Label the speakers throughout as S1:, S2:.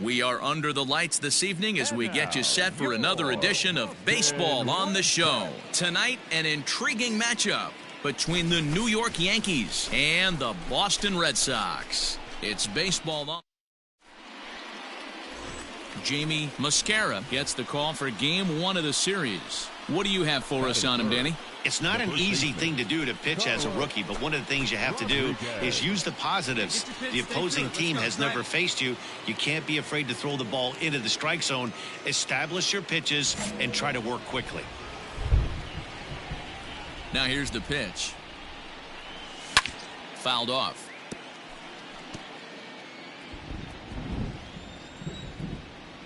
S1: We are under the lights this evening as we get you set for another edition of Baseball on the Show. Tonight, an intriguing matchup between the New York Yankees and the Boston Red Sox. It's Baseball on. Jamie Mascara gets the call for Game 1 of the series. What do you have for us on him, Danny?
S2: It's not an easy thing to do to pitch as a rookie, but one of the things you have to do is use the positives. The opposing team has never faced you. You can't be afraid to throw the ball into the strike zone. Establish your pitches and try to work quickly.
S1: Now here's the pitch. Fouled off.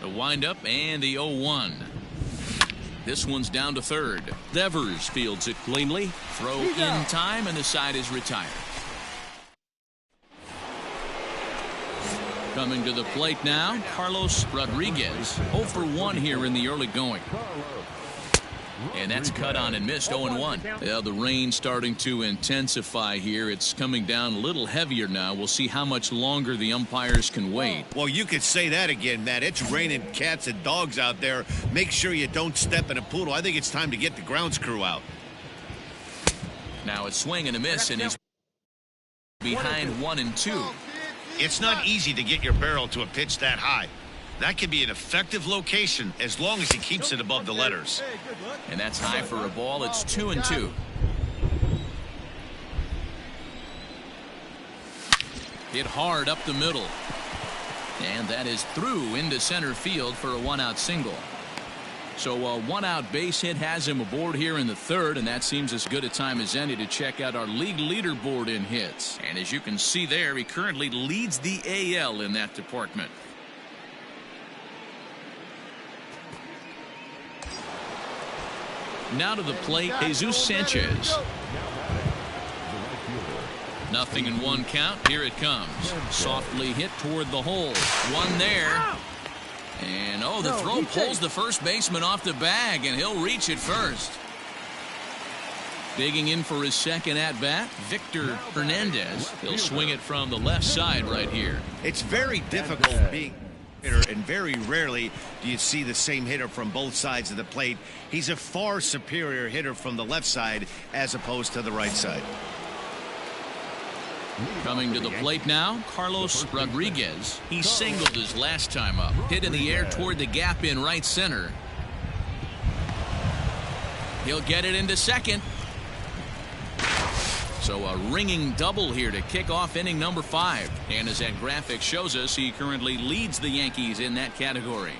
S1: The windup and the 0-1. This one's down to third. Devers fields it cleanly. Throw in time, and the side is retired. Coming to the plate now, Carlos Rodriguez. 0 for 1 here in the early going. And that's cut on and missed. 0-1. Yeah, the rain starting to intensify here. It's coming down a little heavier now. We'll see how much longer the umpires can wait.
S2: Well, you could say that again, Matt. It's raining cats and dogs out there. Make sure you don't step in a poodle. I think it's time to get the grounds crew out.
S1: Now it's swing and a miss, and he's behind 1-2.
S2: It's not easy to get your barrel to a pitch that high. That could be an effective location as long as he keeps it above the letters.
S1: And that's high for a ball. It's 2-2. Hit hard up the middle. And that is through into center field for a one-out single. So a one-out base hit has him aboard here in the third, and that seems as good a time as any to check out our league leaderboard in hits. And as you can see there, he currently leads the AL in that department. Now to the plate, Jesus Sanchez. Nothing in one count. Here it comes. Softly hit toward the hole. One there. And the throw pulls the first baseman off the bag, and he'll reach it first. Digging in for his second at-bat, Victor Hernandez. He'll swing it from the left side right here.
S2: It's very difficult being hitter, and very rarely do you see the same hitter from both sides of the plate. He's a far superior hitter from the left side as opposed to the right side.
S1: Coming to the plate now, Carlos Rodriguez. He singled his last time up. Hit in the air toward the gap in right center. He'll get it into second. So a ringing double here to kick off inning number 5. And as that graphic shows us, he currently leads the Yankees in that category.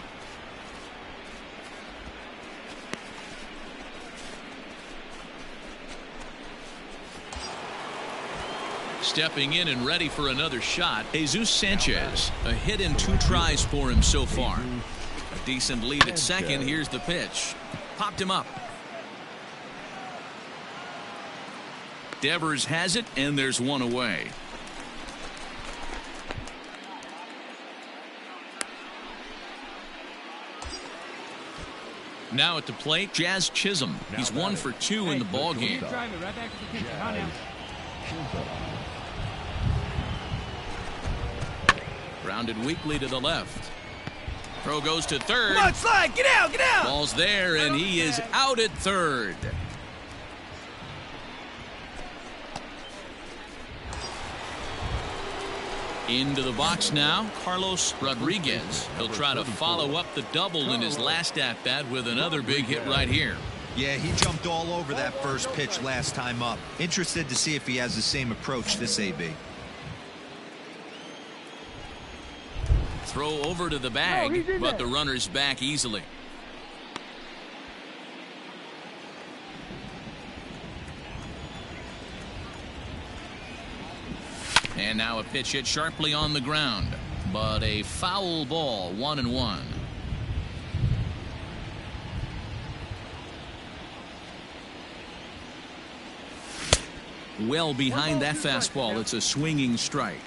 S1: Stepping in and ready for another shot, Jesus Sanchez. A hit in 2 tries for him so far. A decent lead at second. Here's the pitch. Popped him up. Devers has it, and there's one away. Now at the plate, Jazz Chisholm. He's 1 for 2 in the ball game. Grounded weakly to the left. Throw goes to third.
S3: Come on, slide. Get out, get out.
S1: Ball's there, and he is out at third. Into the box now, Carlos Rodriguez. He'll try to follow up the double in his last at-bat with another big hit right here.
S4: Yeah, he jumped all over that first pitch last time up. Interested to see if he has the same approach this AB.
S1: Throw over to the bag, but the runner's back easily. And now a pitch hit sharply on the ground, but a foul ball. 1-1. Well behind that fastball. It's a swinging strike.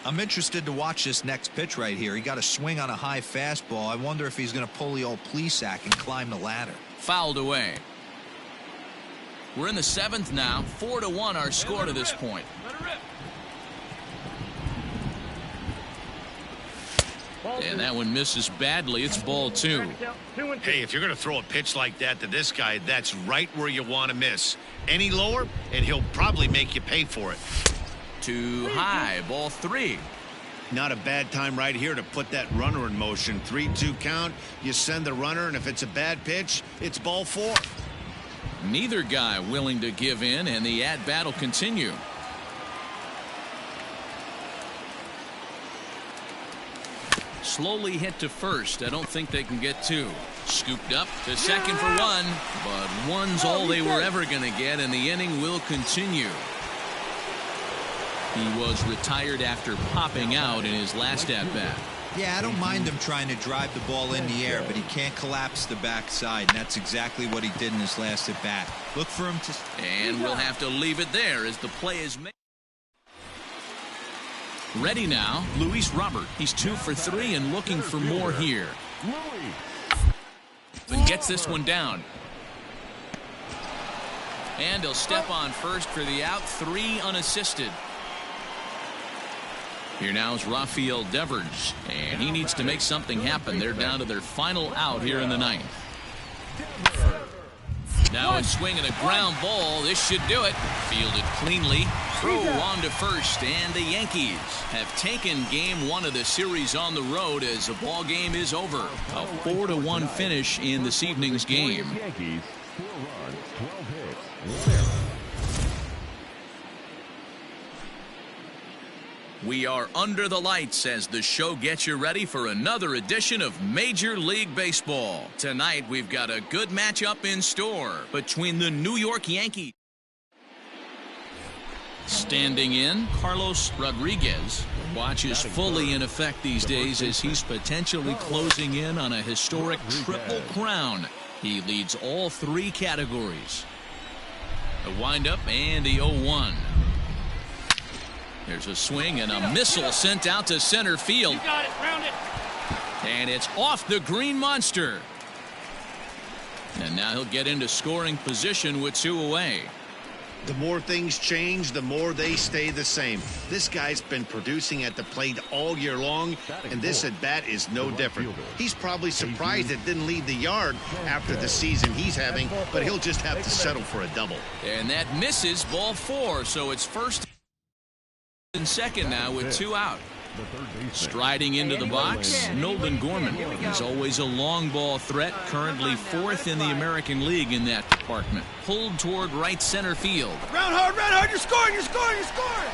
S4: I'm interested to watch this next pitch right here. He got a swing on a high fastball. I wonder if he's going to pull the old Plesac and climb the ladder.
S1: Fouled away. We're in the 7th now. 4-1 our score to this point. And that one misses badly. It's ball 2.
S2: Hey, if you're going to throw a pitch like that to this guy, that's right where you want to miss. Any lower, and he'll probably make you pay for it.
S1: Too high. Ball 3.
S2: Not a bad time right here to put that runner in motion. 3-2 count. You send the runner, and if it's a bad pitch, it's ball 4.
S1: Neither guy willing to give in, and the at-bat will continue. Slowly hit to first. I don't think they can get 2. Scooped up to second for 1, but 1's all they were ever going to get, and the inning will continue. He was retired after popping out in his last at-bat.
S4: Yeah, I don't mind him trying to drive the ball in the air, but he can't collapse the backside, and that's exactly what he did in his last at-bat. Look for him to...
S1: And we'll have to leave it there as the play is made. Ready now, Luis Robert. He's 2 for 3 and looking for more here. And gets this one down. And he'll step on first for the out. 3 unassisted. Here now is Rafael Devers, and he needs to make something happen. They're down to their final out here in the 9th. Now a swing and a ground ball. This should do it. Fielded cleanly. Throw on to first, and the Yankees have taken game 1 of the series on the road as the ball game is over. A 4-1 finish in this evening's game.
S3: Yankees, 4 runs, 12 hits.
S1: We are under the lights as the show gets you ready for another edition of Major League Baseball. Tonight we've got a good matchup in store between the New York Yankees. Standing in, Carlos Rodriguez. Watch is fully in effect these days as he's potentially closing in on a historic triple crown. He leads all 3 categories. The windup and the 0-1. There's a swing and a missile sent out to center field.
S5: You got it, round it.
S1: And it's off the green monster. And now he'll get into scoring position with 2 away.
S2: The more things change, the more they stay the same. This guy's been producing at the plate all year long, and this at-bat is no different. He's probably surprised it didn't leave the yard after the season he's having, but he'll just have to settle for a double.
S1: And that misses, ball 4, so it's first and second now with 2 out. Striding into the box, Nolan Gorman. He's always a long ball threat, currently 4th in the American League in that department. Pulled toward right center field.
S5: Round hard, you're scoring, you're scoring, you're scoring.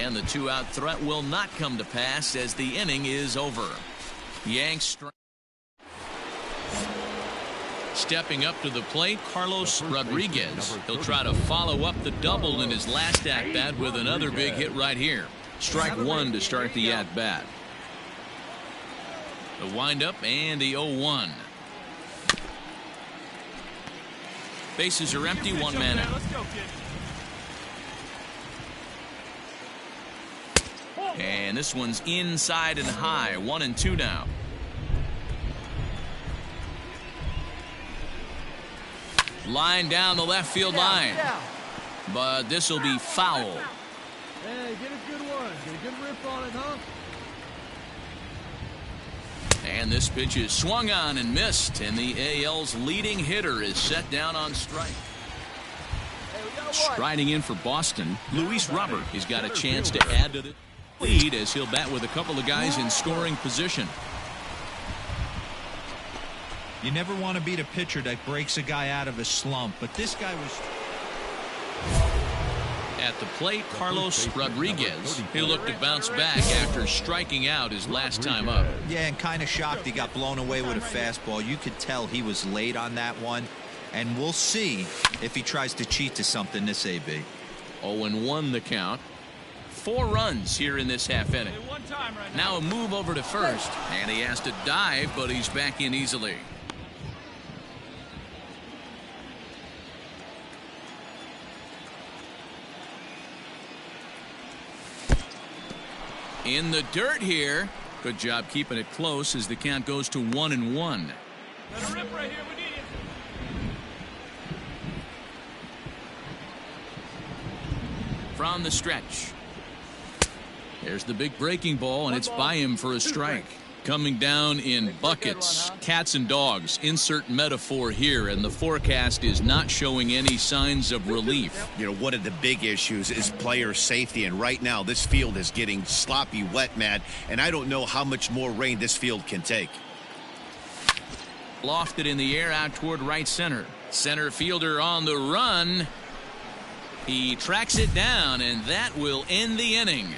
S1: And the 2-out threat will not come to pass as the inning is over. Yanks stepping up to the plate, Carlos Rodriguez. He'll try to follow up the double in his last at-bat with another big hit right here. Strike 1 to start the at-bat. The windup and the 0-1. Bases are empty, 1 man out. And this one's inside and high, 1-2 now. Line down the left field line. But this will be foul.
S5: Hey, get a good one. Get a good rip on it, huh?
S1: And this pitch is swung on and missed, and the AL's leading hitter is set down on strike. Striding in for Boston, Luis Robert. He's got a chance to add to the lead as he'll bat with a couple of guys in scoring position.
S4: You never want to beat a pitcher that breaks a guy out of a slump, but this guy was...
S1: At the plate, Carlos Rodriguez. He'll look to bounce back after striking out his last time up.
S4: Yeah, and kind of shocked he got blown away with a fastball. You could tell he was late on that one, and we'll see if he tries to cheat to something this AB.
S1: 0-1 the count. 4 runs here in this half inning. Now a move over to first, and he has to dive, but he's back in easily. In the dirt here. Good job keeping it close as the count goes to 1-1.
S5: Let a rip right here. We need it.
S1: From the stretch. There's the big breaking ball, and it's by him for a strike. Coming down in buckets, cats and dogs, insert metaphor here, and the forecast is not showing any signs of relief.
S2: You know, one of the big issues is player safety, and right now this field is getting sloppy wet, Matt, and I don't know how much more rain this field can take.
S1: Lofted in the air out toward right center. Center fielder on the run. He tracks it down, and that will end the inning.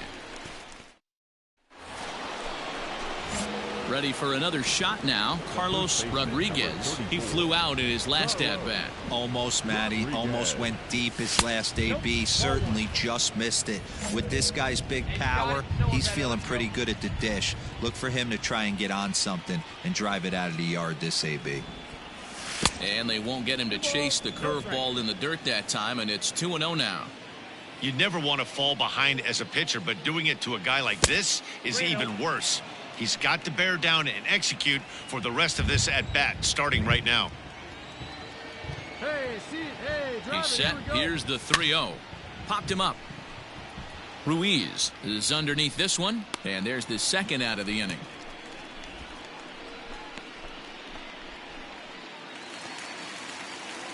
S1: Ready for another shot now, Carlos Rodriguez. He flew out in his last at-bat.
S4: Almost, Matty. Almost went deep his last AB. Certainly just missed it. With this guy's big power, he's feeling pretty good at the dish. Look for him to try and get on something and drive it out of the yard this AB.
S1: And they won't get him to chase the curveball in the dirt that time, and it's 2-0 now.
S2: You never want to fall behind as a pitcher, but doing it to a guy like this is even worse. He's got to bear down and execute for the rest of this at-bat, starting right now.
S1: He's set. Here's the 3-0. Popped him up. Ruiz is underneath this one, and there's the second out of the inning.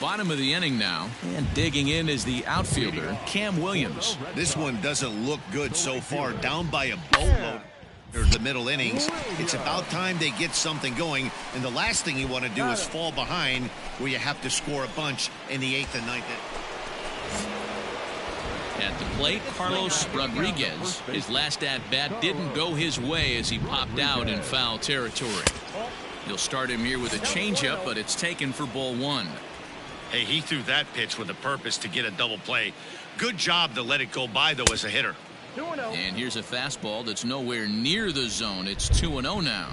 S1: Bottom of the inning now, and digging in is the outfielder, Cam Williams.
S2: This one doesn't look good so far, down by a boatload. Or the middle innings. It's about time they get something going, and the last thing you want to do is fall behind where you have to score a bunch in the 8th and 9th.
S1: At the plate, Carlos Rodriguez. His last at-bat didn't go his way as he popped out in foul territory. He'll start him here with a changeup, but it's taken for ball 1.
S2: Hey, he threw that pitch with a purpose to get a double play. Good job to let it go by, though, as a hitter.
S1: And here's a fastball that's nowhere near the zone. It's 2-0 now.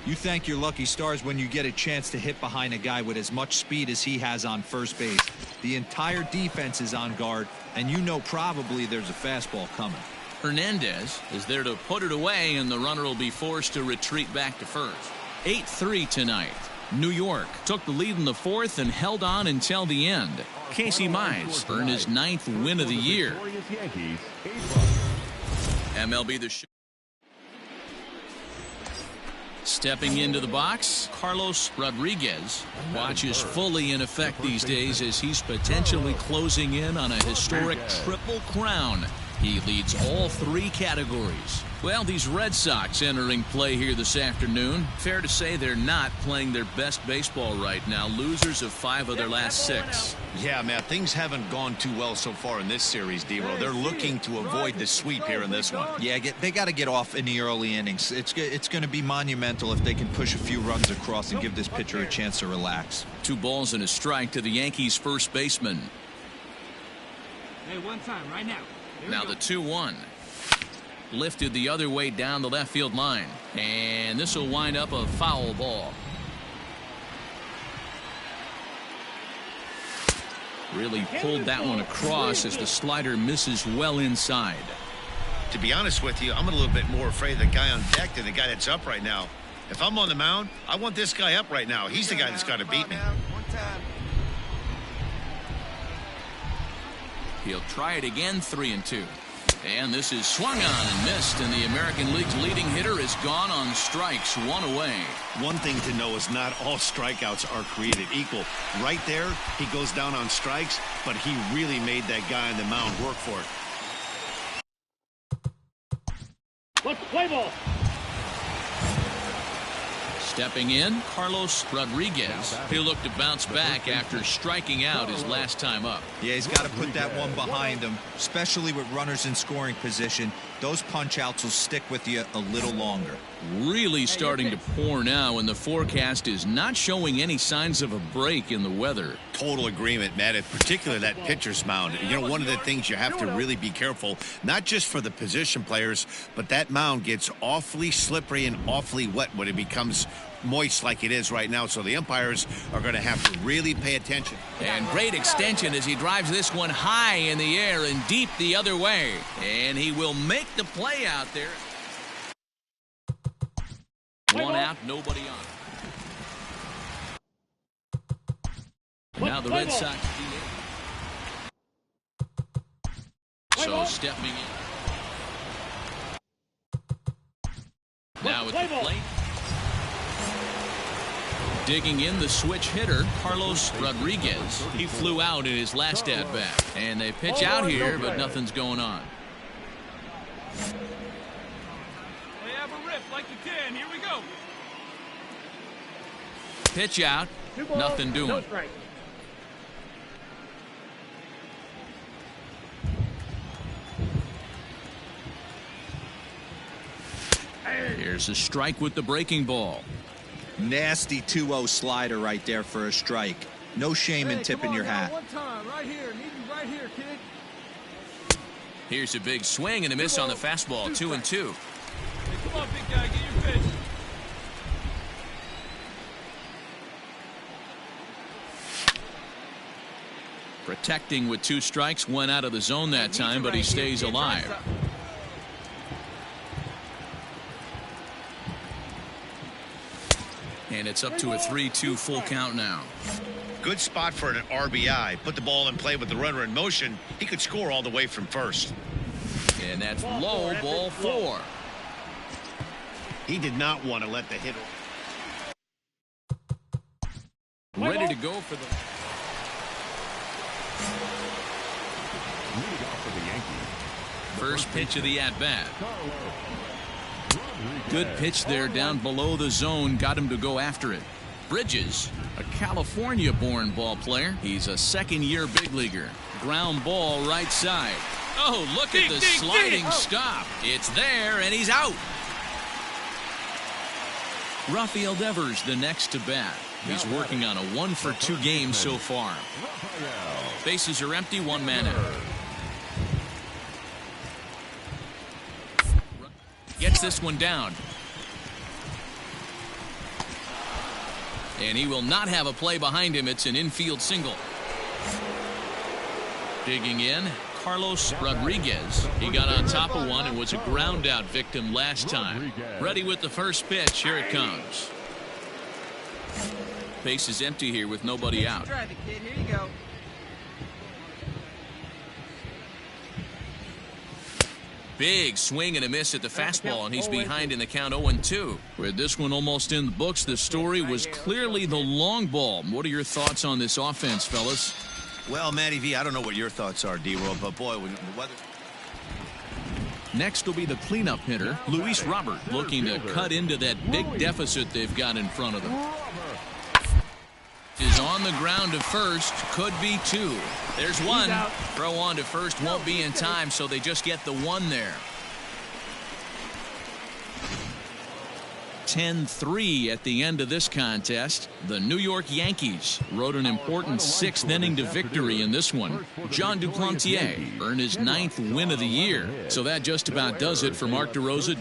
S4: You thank your lucky stars when you get a chance to hit behind a guy with as much speed as he has on first base. The entire defense is on guard, and you know probably there's a fastball coming.
S1: Hernandez is there to put it away, and the runner will be forced to retreat back to first. 8-3 tonight. New York took the lead in the 4th and held on until the end. Casey Mize earned his 9th win of the year. MLB The Show. Stepping into the box, Carlos Rodriguez. Watch is fully in effect these days as he's potentially closing in on a historic triple crown. He leads all 3 categories. Well, these Red Sox entering play here this afternoon. Fair to say they're not playing their best baseball right now. Losers of 5 of their last 6.
S2: Yeah, Matt, things haven't gone too well so far in this series, D-Row. They're looking to avoid the sweep here in this one.
S4: Yeah, they got to get off in the early innings. It's going to be monumental if they can push a few runs across and give this pitcher a chance to relax.
S1: 2 balls and a strike to the Yankees' first baseman.
S5: Hey, one time, right now.
S1: Now the 2-1. Lifted the other way down the left field line. And this will wind up a foul ball. Really pulled that one across as the slider misses well inside.
S2: To be honest with you, I'm a little bit more afraid of the guy on deck than the guy that's up right now. If I'm on the mound, I want this guy up right now. He's the guy that's got to beat me.
S1: He'll try it again, 3-2. And this is swung on and missed, and the American League's leading hitter is gone on strikes, 1 away.
S2: One thing to know is not all strikeouts are created equal. Right there, he goes down on strikes, but he really made that guy on the mound work for it.
S5: Let's play ball.
S1: Stepping in, Carlos Rodriguez. He'll look to bounce back after striking out his last time up.
S4: Yeah, he's got to put that one behind him, especially with runners in scoring position. Those punch-outs will stick with you a little longer.
S1: Really starting to pour now, and the forecast is not showing any signs of a break in the weather.
S2: Total agreement, Matt, in particular that pitcher's mound. You know, one of the things you have to really be careful, not just for the position players, but that mound gets awfully slippery and awfully wet when it becomes moist like it is right now. So the umpires are going to have to really pay attention.
S1: And great extension as he drives this one high in the air and deep the other way. And he will make the play out there. 1 out, nobody on. Now the Red Sox. So stepping in. now at the plate. Digging in, the switch hitter, Carlos Rodriguez. He flew out in his last at-bat. And they pitch out here, but nothing's going on.
S5: They have a rip like you can. Here we go.
S1: Pitch out. Nothing doing.
S5: No strike.
S1: Here's a strike with the breaking ball.
S4: Nasty 2-0 slider right there for a strike. No shame in tipping your hat.
S5: One time, right here. Need you right here, kid.
S1: Here's a big swing and a miss on the fastball. 2-2.
S5: Hey, come on, big guy. Get your pitch.
S1: Protecting with 2 strikes, went out of the zone that time, but he stays alive. And it's up to a 3-2 full count now.
S2: Good spot for an RBI. Put the ball in play with the runner in motion. He could score all the way from first.
S1: And that's low, ball 4.
S2: He did not want to let the hitter.
S1: Ready to go for the...
S3: Leading off for the Yankees.
S1: First pitch of the at-bat. Good pitch there down below the zone. Got him to go after it. Bridges, a California-born ball player. He's a second-year big leaguer. Ground ball right side. Oh, look at the sliding stop. It's there, and he's out. Rafael Devers, the next to bat. He's working on a 1-for-2 game so far. Bases are empty, 1 man out. Gets this one down. And he will not have a play behind him. It's an infield single. Digging in, Carlos Rodriguez. He got on top of one and was a ground out victim last time. Ready with the first pitch. Here it comes. Base is empty here with nobody out.
S5: Drive it, kid. Here you go.
S1: Big swing and a miss at the fastball, and he's behind in the count 0-2. With this one almost in the books, the story was clearly the long ball. What are your thoughts on this offense, fellas?
S2: Well, Matty V, I don't know what your thoughts are, D-Roll, but boy, when the weather...
S1: Next will be the cleanup hitter, Luis Robert, looking to cut into that big deficit they've got in front of them. Is on the ground to first, could be 2. There's 1. Throw on to first won't be in time, so they just get the 1 there. 10-3 at the end of this contest. The New York Yankees rode an important 6th inning to victory in this one. John Duplantier earned his 9th win of the year. So that just about does it for Mark DeRosa.